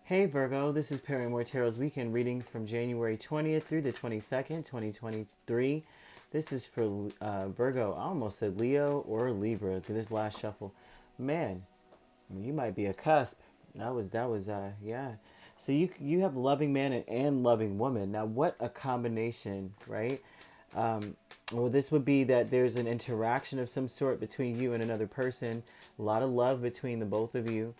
Hey Virgo, this is Perrymore Tarot's weekend reading from January 20th through the 22nd, 2023. This is for Virgo. I almost said Leo or Libra to this last shuffle. Man, you might be a cusp. Yeah. So you have loving man and loving woman. Now, what a combination, right? Well, this would be that there's an interaction of some sort between you and another person, a lot of love between the both of you.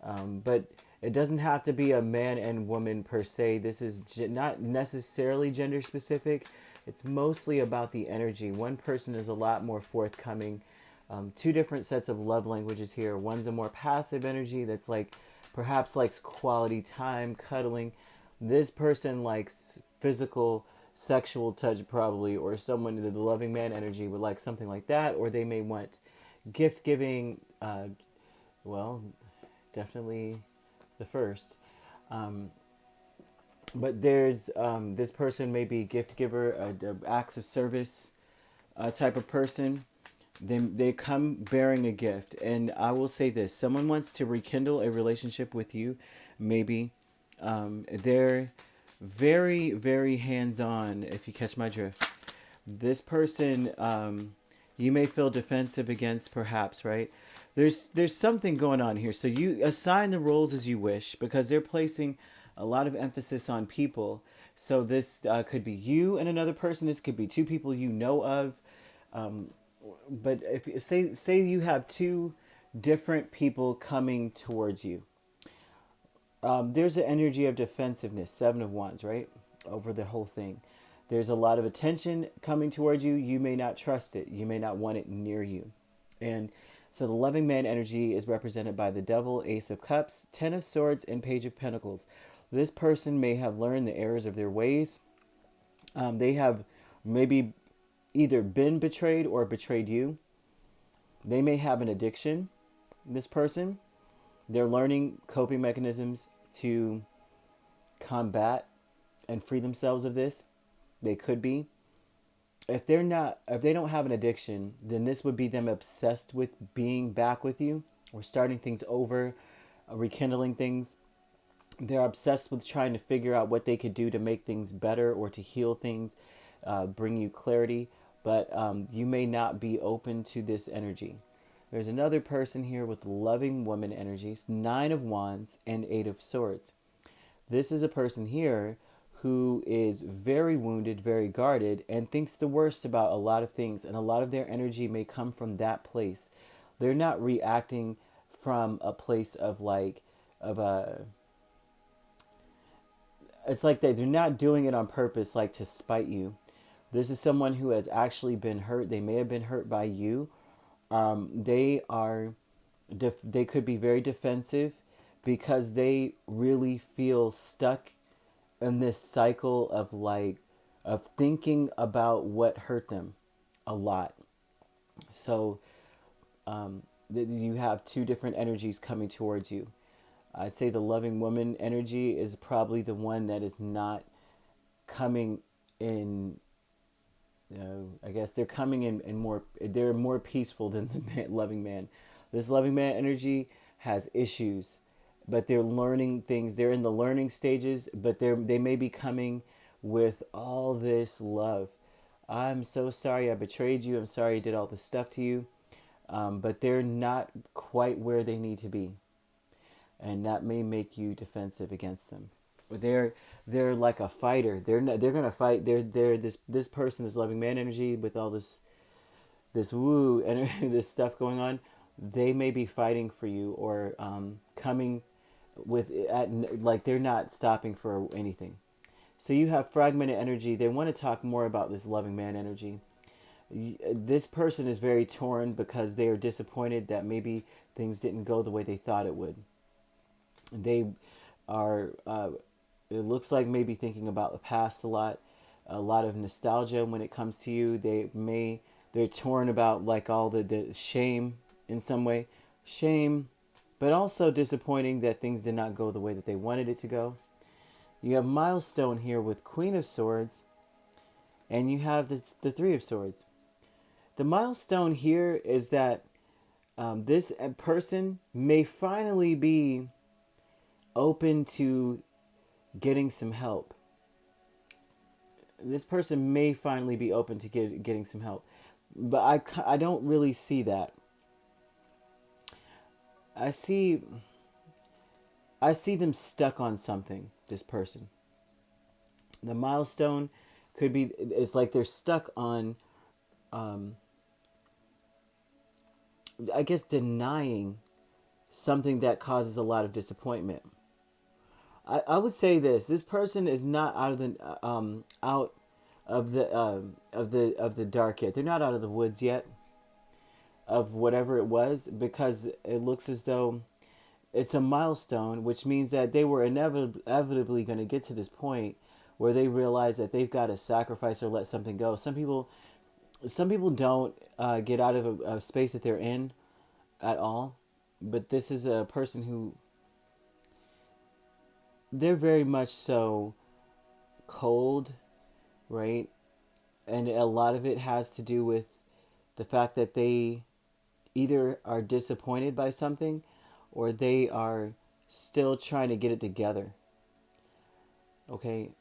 But it doesn't have to be a man and woman per se. This is not necessarily gender specific. It's mostly about the energy. One person is a lot more forthcoming. Two different sets of love languages here. One's a more passive energy that's like perhaps likes quality time, cuddling. This person likes physical, sexual touch, probably, or someone in the loving man energy would like something like that, or they may want gift giving. Well, definitely the first. Um, but there's this person may be a gift giver, acts of service type of person. They come bearing a gift, and I will say this: someone wants to rekindle a relationship with you. Maybe they're very hands on. If you catch my drift, this person you may feel defensive against, perhaps, right? There's something going on here. So you assign the roles as you wish because they're placing a lot of emphasis on people. So this could be you and another person. This could be two people you know of. Um, but if say you have two different people coming towards you, there's an energy of defensiveness, Seven of Wands, right, over the whole thing. There's a lot of attention coming towards you. You may not trust it. You may not want it near you. And so the loving man energy is represented by the Devil, Ace of Cups, Ten of Swords, and Page of Pentacles. This person may have learned the errors of their ways. They have maybe either been betrayed or betrayed you. They may have an addiction, this person. They're learning coping mechanisms to combat and free themselves of this. They could be. If they don't have an addiction, then this would be them obsessed with being back with you or starting things over, rekindling things. They're obsessed with trying to figure out what they could do to make things better or to heal things, bring you clarity. But you may not be open to this energy. There's another person here with loving woman energies, Nine of Wands and Eight of Swords. This is a person here who is very wounded, very guarded, and thinks the worst about a lot of things. And a lot of their energy may come from that place. They're not reacting from a place of of a, it's like they're not doing it on purpose, like to spite you. This is someone who has actually been hurt. They may have been hurt by you. They are, they could be very defensive because they really feel stuck in this cycle of of thinking about what hurt them a lot. So you have two different energies coming towards you. I'd say the loving woman energy is probably the one that is not coming in. I guess they're coming in more. They're more peaceful than the loving man. This loving man energy has issues, but they're learning things. They're in the learning stages, but they may be coming with all this love. I'm so sorry I betrayed you. I'm sorry I did all this stuff to you. But they're not quite where they need to be, and that may make you defensive against them. They're like a fighter. They're gonna fight. They're this person, this loving man energy with all this woo and this stuff going on. They may be fighting for you or coming with like they're not stopping for anything. So you have fragmented energy. They want to talk more about this loving man energy. This person is very torn because they are disappointed that maybe things didn't go the way they thought it would. They are, it looks like maybe thinking about the past a lot of nostalgia when it comes to you. They're torn about like all the shame in some way. Shame, but also disappointing that things did not go the way that they wanted it to go. You have milestone here with Queen of Swords, and you have the Three of Swords. The milestone here is that this person may finally be open to getting some help. This person may finally be open to getting some help. But I don't really see that. I see them stuck on something, this person. The milestone could be, it's like they're stuck on, I guess, denying something that causes a lot of disappointment. I would say this person is not out of the out of the dark yet. They're not out of the woods yet of whatever it was, because it looks as though it's a milestone, which means that they were inevitably going to get to this point where they realize that they've got to sacrifice or let something go. Some people don't get out of a space that they're in at all, but this is a person who, they're very much so cold, right? And a lot of it has to do with the fact that they either are disappointed by something or they are still trying to get it together. Okay?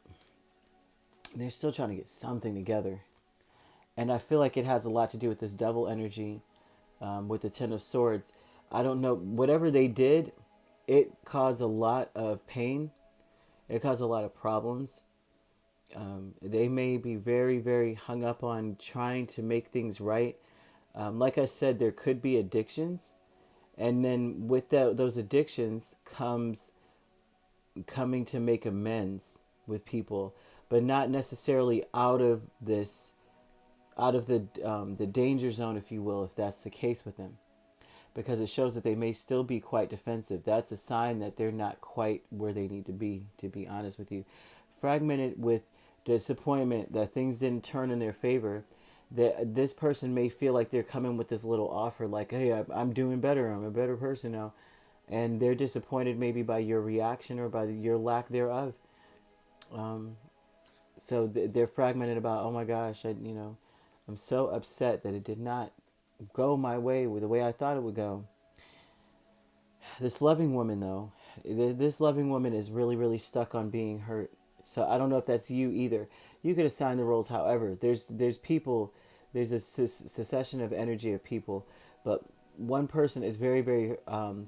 They're still trying to get something together. And I feel like it has a lot to do with this devil energy, with the Ten of Swords. I don't know. Whatever they did, it caused a lot of pain. It caused a lot of problems. They may be very, very hung up on trying to make things right. Like I said, there could be addictions. And then with those addictions comes coming to make amends with people, but not necessarily out of the danger zone, if you will, if that's the case with them, because it shows that they may still be quite defensive. That's a sign that they're not quite where they need to be honest with you. Fragmented with disappointment that things didn't turn in their favor, that this person may feel like they're coming with this little offer like, hey, I'm doing better, I'm a better person now, and they're disappointed maybe by your reaction or by your lack thereof. So they're fragmented about, oh my gosh, I'm so upset that it did not go my way with the way I thought it would go. This loving woman, though, this loving woman is really, really stuck on being hurt. So I don't know if that's you either. You could assign the roles however. There's people, there's a succession of energy of people, but one person is very, very,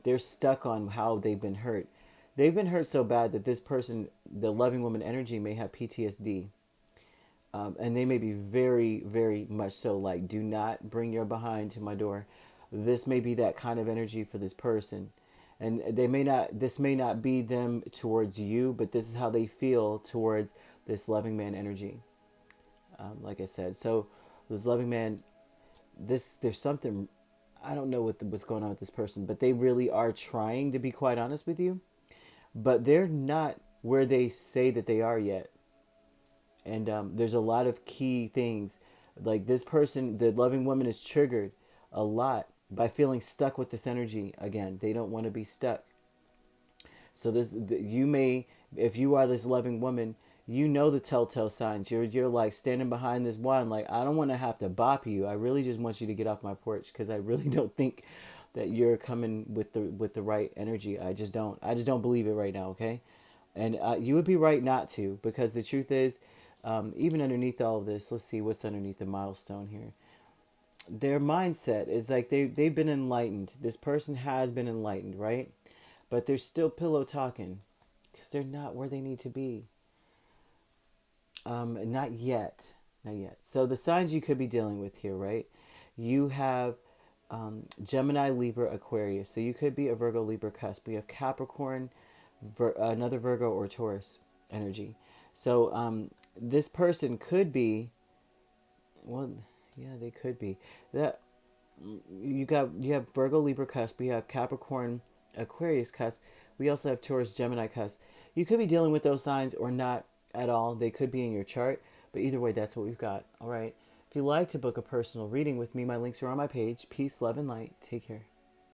they're stuck on how they've been hurt. They've been hurt so bad that this person, the loving woman energy, may have PTSD. And they may be very, very much so like, do not bring your behind to my door. This may be that kind of energy for this person. And this may not be them towards you, but this is how they feel towards this loving man energy. Like I said, so this loving man, there's something, I don't know what's going on with this person, but they really are trying to be quite honest with you, but they're not where they say that they are yet. And there's a lot of key things. Like this person, the loving woman, is triggered a lot by feeling stuck with this energy again. They don't want to be stuck. So you may, if you are this loving woman, you know the telltale signs. You're like standing behind this wand, like, I don't want to have to bop you. I really just want you to get off my porch, because I really don't think that you're coming with the right energy. I just don't believe it right now. Okay, and you would be right not to, because the truth is, even underneath all of this, let's see what's underneath the milestone here. Their mindset is like they've been enlightened. This person has been enlightened, right? But they're still pillow talking because they're not where they need to be. Not yet. Not yet. So the signs you could be dealing with here, right? You have Gemini, Libra, Aquarius. So you could be a Virgo, Libra cusp. We have Capricorn, another Virgo or Taurus energy. So this person could be, well, yeah, they could be. That you have Virgo, Libra cusp. We have Capricorn, Aquarius cusp. We also have Taurus, Gemini cusp. You could be dealing with those signs or not at all. They could be in your chart, but either way, that's what we've got. All right. If you'd like to book a personal reading with me, my links are on my page. Peace, love, and light. Take care.